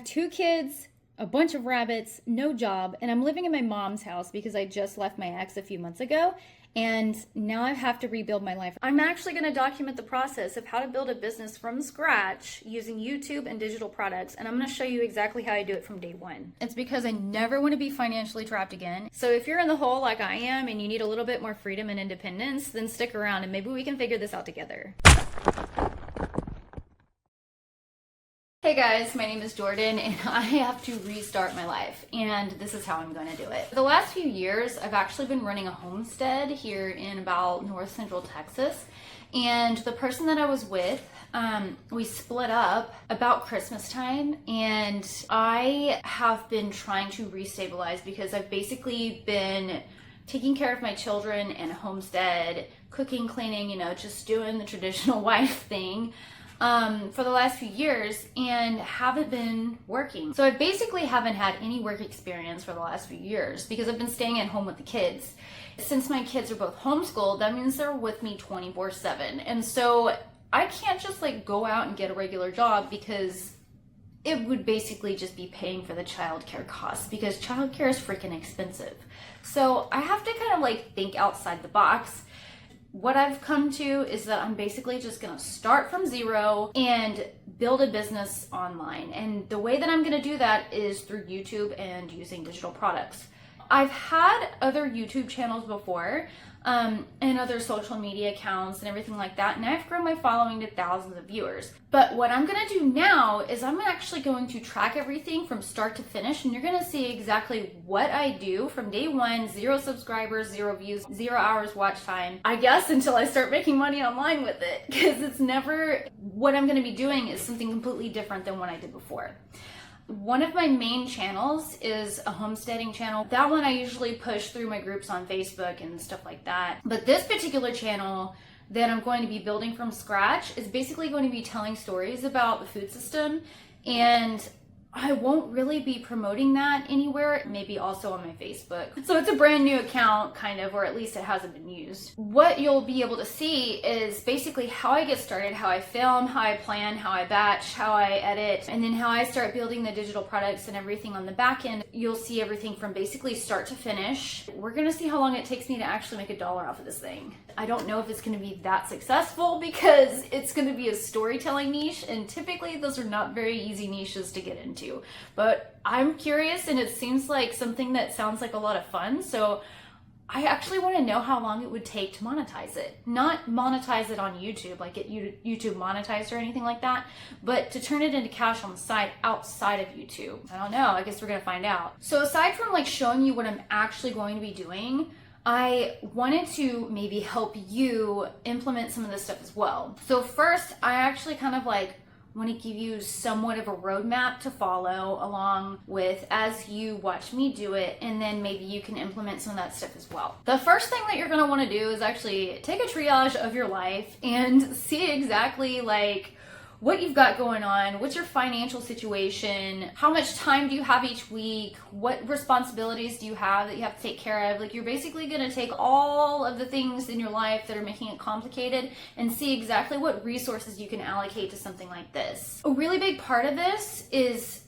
have 2 kids, a bunch of rabbits, no job, and I'm living in my mom's house because I just left my ex a few months ago. And now I have to rebuild my life. I'm actually going to document the process of how to build a business from scratch using YouTube and digital products. And I'm going to show you exactly how I do it from day one. It's because I never want to be financially trapped again. So if you're in the hole like I am and you need a little bit more freedom and independence, then stick around and maybe we can figure this out together. Hey guys, my name is Jordan and I have to restart my life, and this is how I'm going to do it. For the last few years, I've actually been running a homestead here in about north central Texas, and the person that I was with, we split up about Christmas time, and I have been trying to restabilize because I've basically been taking care of my children and a homestead, cooking, cleaning, just doing the traditional wife thing. For the last few years and haven't been working. So I basically haven't had any work experience for the last few years because I've been staying at home with the kids. Since my kids are both homeschooled, that means they're with me 24/7. And so I can't just go out and get a regular job because it would basically just be paying for the childcare costs because childcare is freaking expensive. So I have to kind of think outside the box. What I've come to is that I'm basically just going to start from zero and build a business online. And the way that I'm going to do that is through YouTube and using digital products. I've had other YouTube channels before and other social media accounts and everything like that. And I've grown my following to thousands of viewers. But what I'm going to do now is I'm actually going to track everything from start to finish. And you're going to see exactly what I do from day one, 0 subscribers, 0 views, 0 hours watch time, I guess, until I start making money online with it. Because it's never, what I'm going to be doing is something completely different than what I did before. One of my main channels is a homesteading channel. That one I usually push through my groups on Facebook and stuff like that. But this particular channel that I'm going to be building from scratch is basically going to be telling stories about the food system, and I won't really be promoting that anywhere, maybe also on my Facebook. So it's a brand new account, kind of, or at least it hasn't been used. What you'll be able to see is basically how I get started, how I film, how I plan, how I batch, how I edit, and then how I start building the digital products and everything on the back end. You'll see everything from basically start to finish. We're gonna see how long it takes me to actually make $1 off of this thing. I don't know if it's gonna be that successful because it's gonna be a storytelling niche, and typically those are not very easy niches to get into. But I'm curious, and it seems like something that sounds like a lot of fun, so I actually want to know how long it would take to monetize it. Not monetize it on YouTube, like get YouTube monetized or anything like that, but to turn it into cash on the side outside of YouTube. I don't know, I guess we're gonna find out. So aside from showing you what I'm actually going to be doing, I wanted to maybe help you implement some of this stuff as well. So first, I actually kind of want to give you somewhat of a roadmap to follow along with as you watch me do it, and then maybe you can implement some of that stuff as well. The first thing that you're going to want to do is actually take a triage of your life and see exactly what you've got going on, what's your financial situation, how much time do you have each week, what responsibilities do you have that you have to take care of. You're basically going to take all of the things in your life that are making it complicated and see exactly what resources you can allocate to something like this. A really big part of this is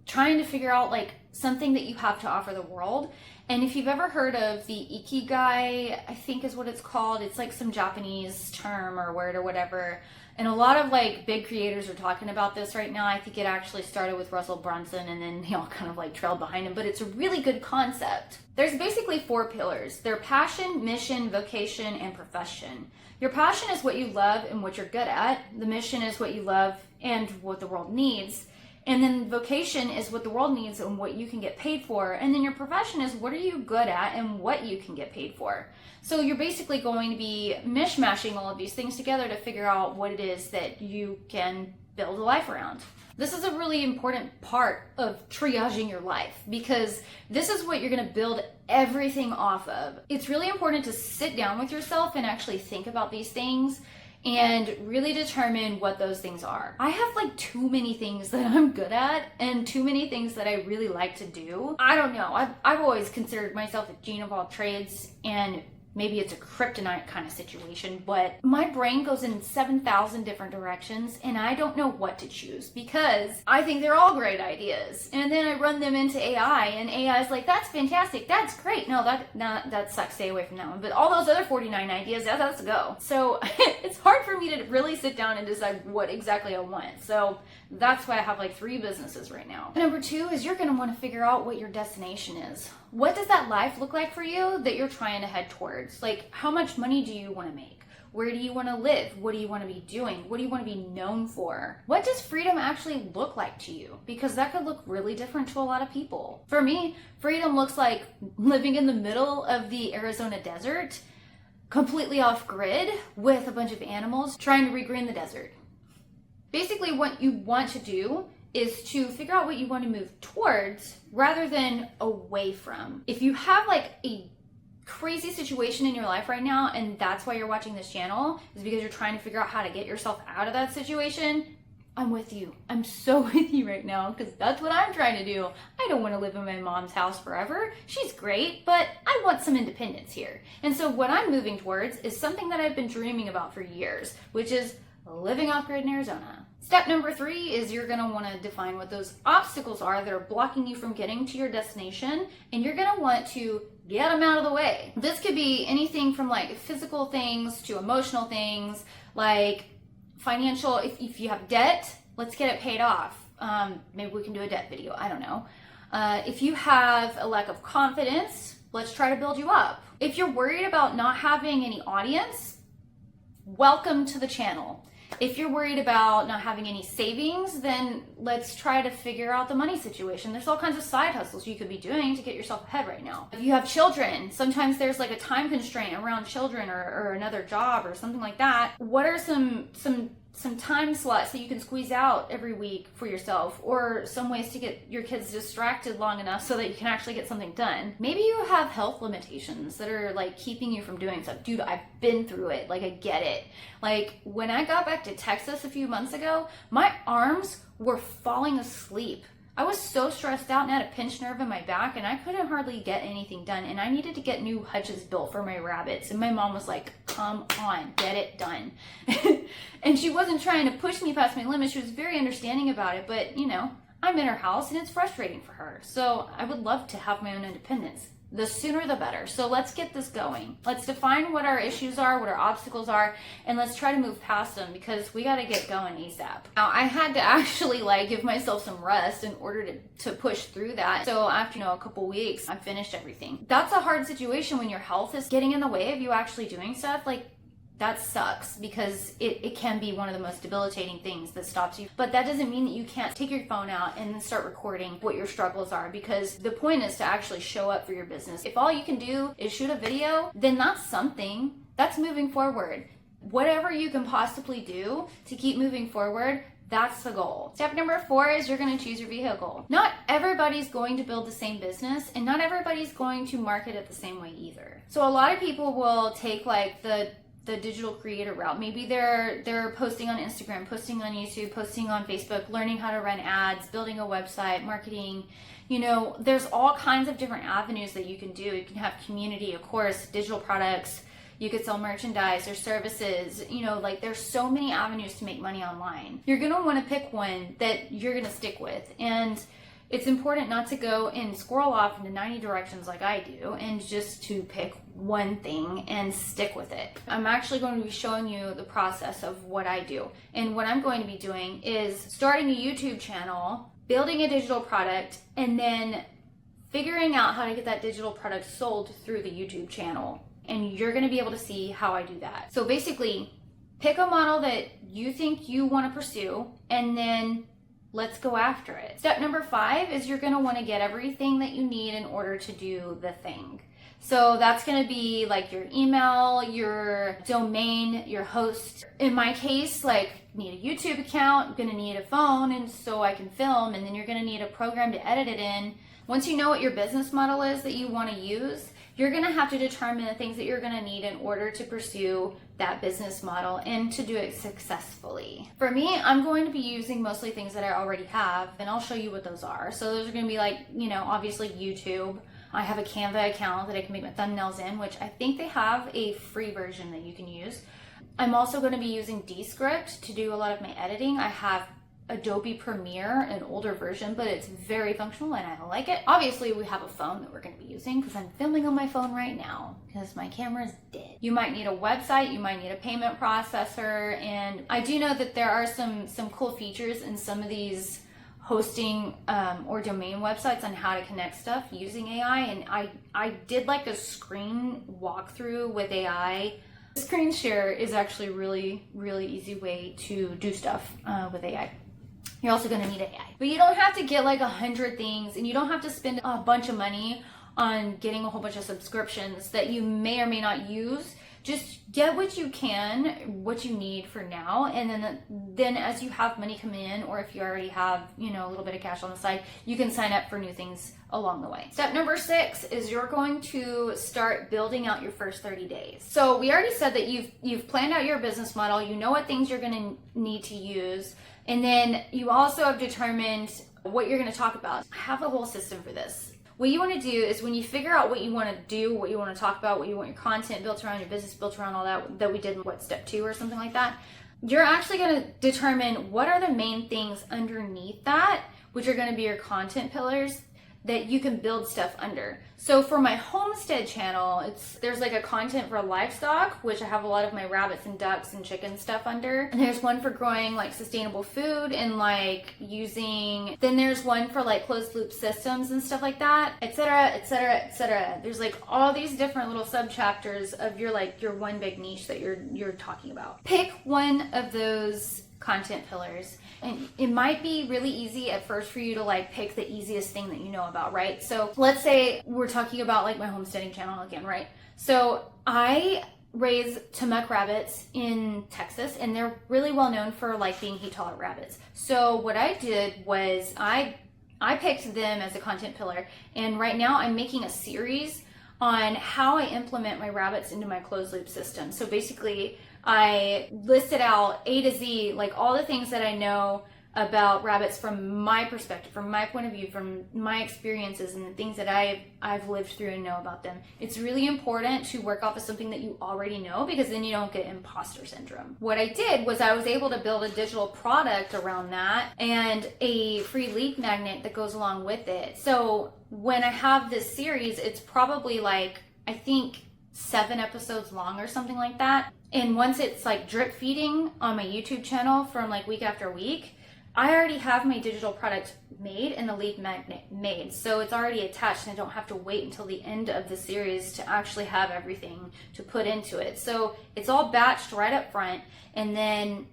trying to figure out something that you have to offer the world. And if you've ever heard of the Ikigai, I think is what it's called, it's some Japanese term or word or whatever. And a lot of big creators are talking about this right now. I think it actually started with Russell Brunson and then they all kind of trailed behind him, but it's a really good concept. There's basically 4 pillars. They're passion, mission, vocation, and profession. Your passion is what you love and what you're good at. The mission is what you love and what the world needs. And then vocation is what the world needs and what you can get paid for. And then your profession is what are you good at and what you can get paid for. So you're basically going to be mishmashing all of these things together to figure out what it is that you can build a life around. This is a really important part of triaging your life because this is what you're going to build everything off of. It's really important to sit down with yourself and actually think about these things and really determine what those things are. I have too many things that I'm good at and too many things that I really like to do. I don't know. I've always considered myself a Gene of all trades, and maybe it's a kryptonite kind of situation, but my brain goes in 7,000 different directions and I don't know what to choose because I think they're all great ideas. And then I run them into AI and AI is like, that's fantastic, that's great. No, that sucks, stay away from that one. But all those other 49 ideas, that's a go. So it's hard for me to really sit down and decide what exactly I want. So that's why I have like 3 businesses right now. Number 2 is you're gonna wanna figure out what your destination is. What does that life look like for you that you're trying to head towards? Like, how much money do you want to make? Where do you want to live? What do you want to be doing? What do you want to be known for? What does freedom actually look like to you? Because that could look really different to a lot of people. For me, freedom looks like living in the middle of the Arizona desert, completely off grid with a bunch of animals trying to regreen the desert. Basically, what you want to do is to figure out what you want to move towards rather than away from. If you have like a crazy situation in your life right now and that's why you're watching this channel, is because you're trying to figure out how to get yourself out of that situation, I'm with you. I'm so with you right now because that's what I'm trying to do. I don't want to live in my mom's house forever. She's great, but I want some independence here. And so what I'm moving towards is something that I've been dreaming about for years, which is living off-grid in Arizona. Step number 3 is you're gonna wanna define what those obstacles are that are blocking you from getting to your destination, and you're gonna want to get them out of the way. This could be anything from like physical things to emotional things, like financial. If you have debt, let's get it paid off. Maybe we can do a debt video, I don't know. If you have a lack of confidence, let's try to build you up. If you're worried about not having any audience, welcome to the channel. If you're worried about not having any savings, then let's try to figure out the money situation. There's all kinds of side hustles you could be doing to get yourself ahead right now. If you have children, sometimes there's like a time constraint around children or another job or something like that. What are some time slots that you can squeeze out every week for yourself, or some ways to get your kids distracted long enough so that you can actually get something done? Maybe you have health limitations that are like keeping you from doing stuff. Dude, I've been through it. Like, I get it. Like, when I got back to Texas a few months ago, my arms were falling asleep. I was so stressed out and had a pinched nerve in my back and I couldn't hardly get anything done, and I needed to get new hutches built for my rabbits, and my mom was like, come on, get it done. And she wasn't trying to push me past my limits. She was very understanding about it, but you know, I'm in her house and it's frustrating for her. So I would love to have my own independence. The sooner the better. So let's get this going. Let's define what our issues are, what our obstacles are, and let's try to move past them because we got to get going ASAP. Now, I had to actually like give myself some rest in order to push through that. So after, a couple weeks, I finished everything. That's a hard situation when your health is getting in the way of you actually doing stuff. Like, that sucks because it can be one of the most debilitating things that stops you. But that doesn't mean that you can't take your phone out and start recording what your struggles are, because the point is to actually show up for your business. If all you can do is shoot a video, then that's something. That's moving forward. Whatever you can possibly do to keep moving forward, that's the goal. Step number 4 is you're going to choose your vehicle. Not everybody's going to build the same business, and not everybody's going to market it the same way either. So a lot of people will take like the digital creator route. Maybe they're posting on Instagram, posting on YouTube, posting on Facebook, learning how to run ads, building a website, marketing. There's all kinds of different avenues that you can do. You can have community, of course, digital products. You could sell merchandise or services. Like, there's so many avenues to make money online. You're going to want to pick one that you're going to stick with. And it's important not to go and squirrel off into 90 directions like I do, and just to pick one thing and stick with it. I'm actually going to be showing you the process of what I do. And what I'm going to be doing is starting a YouTube channel, building a digital product, and then figuring out how to get that digital product sold through the YouTube channel. And you're going to be able to see how I do that. So basically, pick a model that you think you want to pursue, and then let's go after it. Step number 5 is you're going to want to get everything that you need in order to do the thing. So that's going to be like your email, your domain, your host. In my case, like, need a YouTube account, I'm going to need a phone, and so I can film, and then you're going to need a program to edit it in. Once you know what your business model is that you want to use, you're going to have to determine the things that you're going to need in order to pursue that business model and to do it successfully. For me, I'm going to be using mostly things that I already have, and I'll show you what those are. So those are going to be like, obviously YouTube. I have a Canva account that I can make my thumbnails in, which I think they have a free version that you can use. I'm also going to be using Descript to do a lot of my editing. I have Adobe Premiere, an older version, but it's very functional and I like it. Obviously, we have a phone that we're going to be using because I'm filming on my phone right now because my camera is dead. You might need a website, you might need a payment processor, and I do know that there are some cool features in some of these hosting or domain websites on how to connect stuff using AI, and I did like a screen walkthrough with AI. Screen share is actually a really easy way to do stuff with AI. You're also going to need AI. But you don't have to get like 100 things, and you don't have to spend a bunch of money on getting a whole bunch of subscriptions that you may or may not use. Just get what you can, what you need for now, and then as you have money come in, or if you already have, a little bit of cash on the side, you can sign up for new things along the way. Step number 6 is you're going to start building out your first 30 days. So we already said that you've planned out your business model, you know what things you're going to need to use, and then you also have determined what you're going to talk about. I have a whole system for this. What you want to do is when you figure out what you want to do, what you want to talk about, what you want your content built around, your business built around, all that we did in step 2 or something like that, you're actually going to determine what are the main things underneath that, which are going to be your content pillars that you can build stuff under. So for my homestead channel, there's like a content for livestock, which I have a lot of my rabbits and ducks and chicken stuff under. And there's one for growing like sustainable food and like then there's one for like closed loop systems and stuff like that, etc., etc., etc. There's like all these different little sub chapters of your one big niche that you're talking about. Pick one of those content pillars, and it might be really easy at first for you to like pick the easiest thing that you know about, right? So let's say we're talking about like my homesteading channel again, right? So I raise Temuk rabbits in Texas, and they're really well known for like being heat tolerant rabbits. So what I did was I picked them as a content pillar, and right now I'm making a series on how I implement my rabbits into my closed loop system. So basically I listed out A to Z, like all the things that I know about rabbits from my perspective, from my point of view, from my experiences and the things that I've lived through and know about them. It's really important to work off of something that you already know, because then you don't get imposter syndrome. What I did was I was able to build a digital product around that and a free lead magnet that goes along with it. So when I have this series, it's probably like, I think 7 episodes long or something like that. And once it's like drip feeding on my YouTube channel from like week after week, I already have my digital product made and the lead magnet made. So it's already attached, and I don't have to wait until the end of the series to actually have everything to put into it. So it's all batched right up front, and then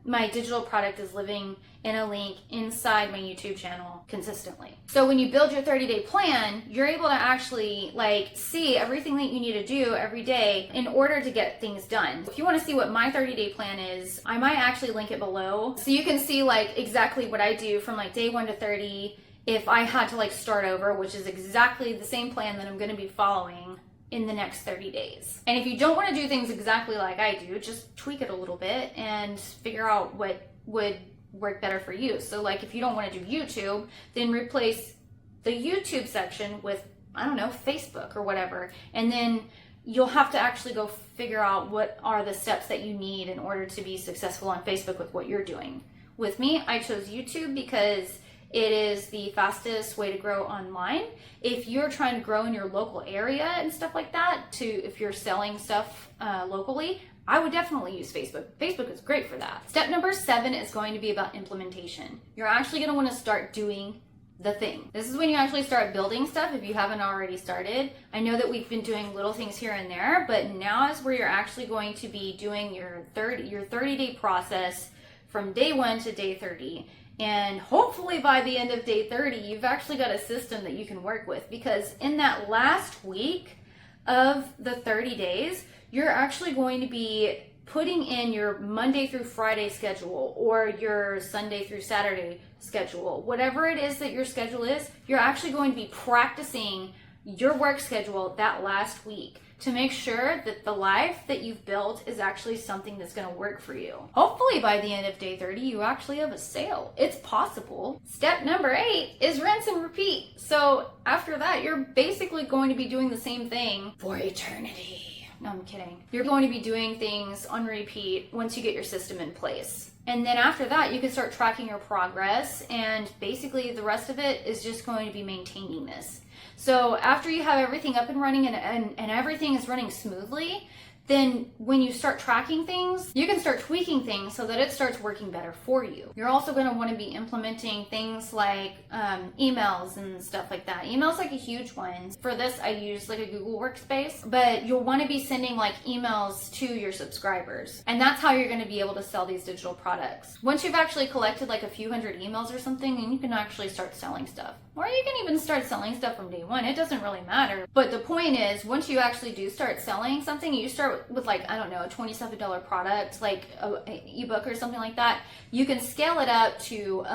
my digital product is living in a link inside my YouTube channel consistently. So when you build your 30-day plan, you're able to actually like see everything that you need to do every day in order to get things done. If you want to see what my 30-day plan is, I might actually link it below, so you can see like exactly what I do from like day 1 to 30 if I had to like start over, which is exactly the same plan that I'm going to be following in the next 30 days. And if you don't want to do things exactly like I do, just tweak it a little bit and figure out what would work better for you. So like if you don't want to do YouTube, then replace the YouTube section with, I don't know, Facebook or whatever. And then you'll have to actually go figure out what are the steps that you need in order to be successful on Facebook with what you're doing. With me, I chose YouTube because it is the fastest way to grow online. If you're trying to grow in your local area and stuff like that, if you're selling stuff locally, I would definitely use Facebook. Facebook is great for that. Step number 7 is going to be about implementation. You're actually going to want to start doing the thing. This is when you actually start building stuff if you haven't already started. I know that we've been doing little things here and there, but now is where you're actually going to be doing your 30-day process from day 1 to day 30. And hopefully by the end of day 30, you've actually got a system that you can work with, because in that last week of the 30 days, you're actually going to be putting in your Monday through Friday schedule or your Sunday through Saturday schedule. Whatever it is that your schedule is, you're actually going to be practicing your work schedule that last week to make sure that the life that you've built is actually something that's going to work for you. Hopefully by the end of day 30, you actually have a sale. It's possible. Step number 8 is rinse and repeat. So after that, you're basically going to be doing the same thing for eternity. No, I'm kidding. You're going to be doing things on repeat once you get your system in place. And then after that, you can start tracking your progress, and basically the rest of it is just going to be maintaining this. So after you have everything up and running and everything is running smoothly, then when you start tracking things, you can start tweaking things so that it starts working better for you. You're also going to want to be implementing things like emails and stuff like that. Email's like a huge one. For this, I use like a Google Workspace, but you'll want to be sending like emails to your subscribers. And that's how you're going to be able to sell these digital products. Once you've actually collected like a few hundred emails or something, then you can actually start selling stuff. Or you can even start selling stuff from day one. It doesn't really matter. But the point is, once you actually do start selling something, you start with like, I don't know, a $27 product, like an ebook or something like that. You can scale it up to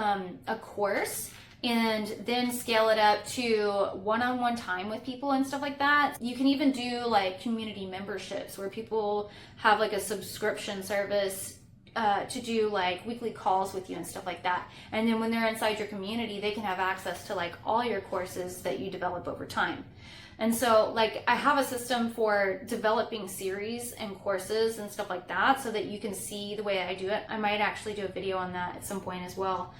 a course, and then scale it up to one-on-one time with people and stuff like that. You can even do like community memberships where people have like a subscription service to do like weekly calls with you and stuff like that. And then when they're inside your community, they can have access to like all your courses that you develop over time. And so like I have a system for developing series and courses and stuff like that so that you can see the way I do it. I might actually do a video on that at some point as well,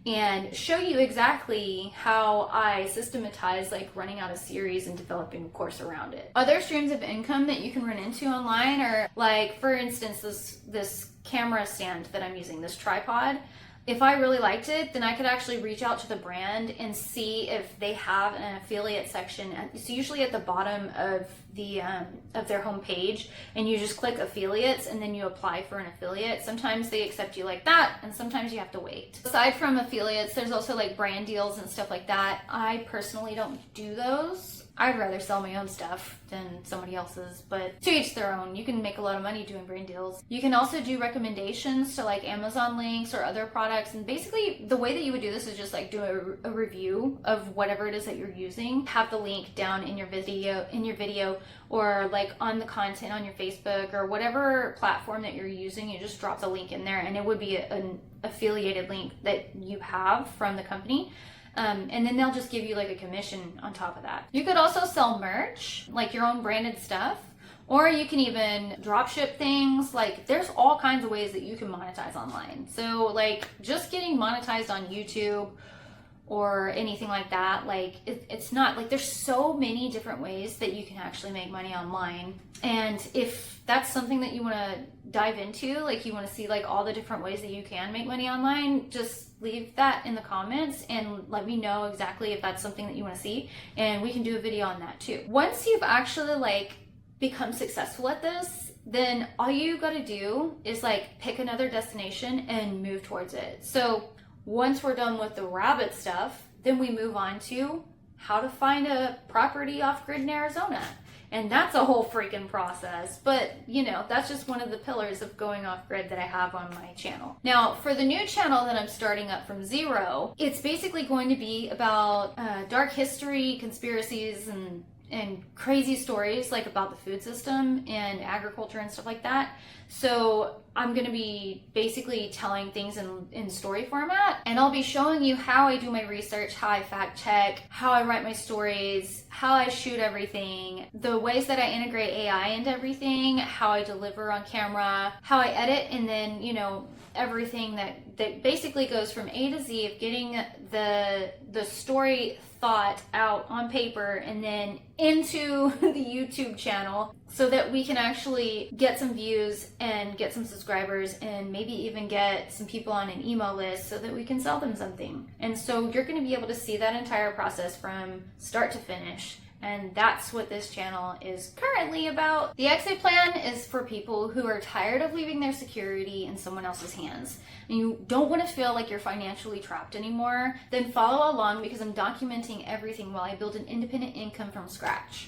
and show you exactly how I systematize like running out a series and developing a course around it. Other streams of income that you can run into online are like, for instance, this camera stand that I'm using, this tripod. If I really liked it, then I could actually reach out to the brand and see if they have an affiliate section. It's usually at the bottom of their homepage, and you just click affiliates and then you apply for an affiliate. Sometimes they accept you like that, and sometimes you have to wait. Aside from affiliates, there's also like brand deals and stuff like that. I personally don't do those. I'd rather sell my own stuff than somebody else's, but to each their own. You can make a lot of money doing brand deals. You can also do recommendations to like Amazon links or other products, and basically the way that you would do this is just like do a review of whatever it is that you're using. Have the link down in your video or like on the content on your Facebook or whatever platform that you're using. You just drop the link in there, and it would be an affiliated link that you have from the company. And then they'll just give you like a commission on top of that. You could also sell merch, like your own branded stuff, or you can even drop ship things. Like there's all kinds of ways that you can monetize online. So like just getting monetized on YouTube or anything like that, like it's not like there's so many different ways that you can actually make money online. And if that's something that you want to dive into, like you want to see like all the different ways that you can make money online, just leave that in the comments and let me know exactly if that's something that you want to see, and we can do a video on that too. Once you've actually like become successful at this, then all you got to do is like pick another destination and move towards it. So once we're done with the rabbit stuff, then we move on to how to find a property off-grid in Arizona. And that's a whole freaking process. But, you know, that's just one of the pillars of going off-grid that I have on my channel. Now, for the new channel that I'm starting up from zero, it's basically going to be about dark history, conspiracies, and crazy stories like about the food system and agriculture and stuff like that. So I'm going to be basically telling things in story format, and I'll be showing you how I do my research, how I fact check, how I write my stories, how I shoot everything, the ways that I integrate AI into everything, how I deliver on camera, how I edit, and then, you know, everything that basically goes from A to Z of getting the story thought out on paper and then into the YouTube channel so that we can actually get some views and get some subscribers and maybe even get some people on an email list so that we can sell them something. And so you're going to be able to see that entire process from start to finish. And that's what this channel is currently about. The exit plan is for people who are tired of leaving their security in someone else's hands and you don't want to feel like you're financially trapped anymore. Then follow along because I'm documenting everything while I build an independent income from scratch.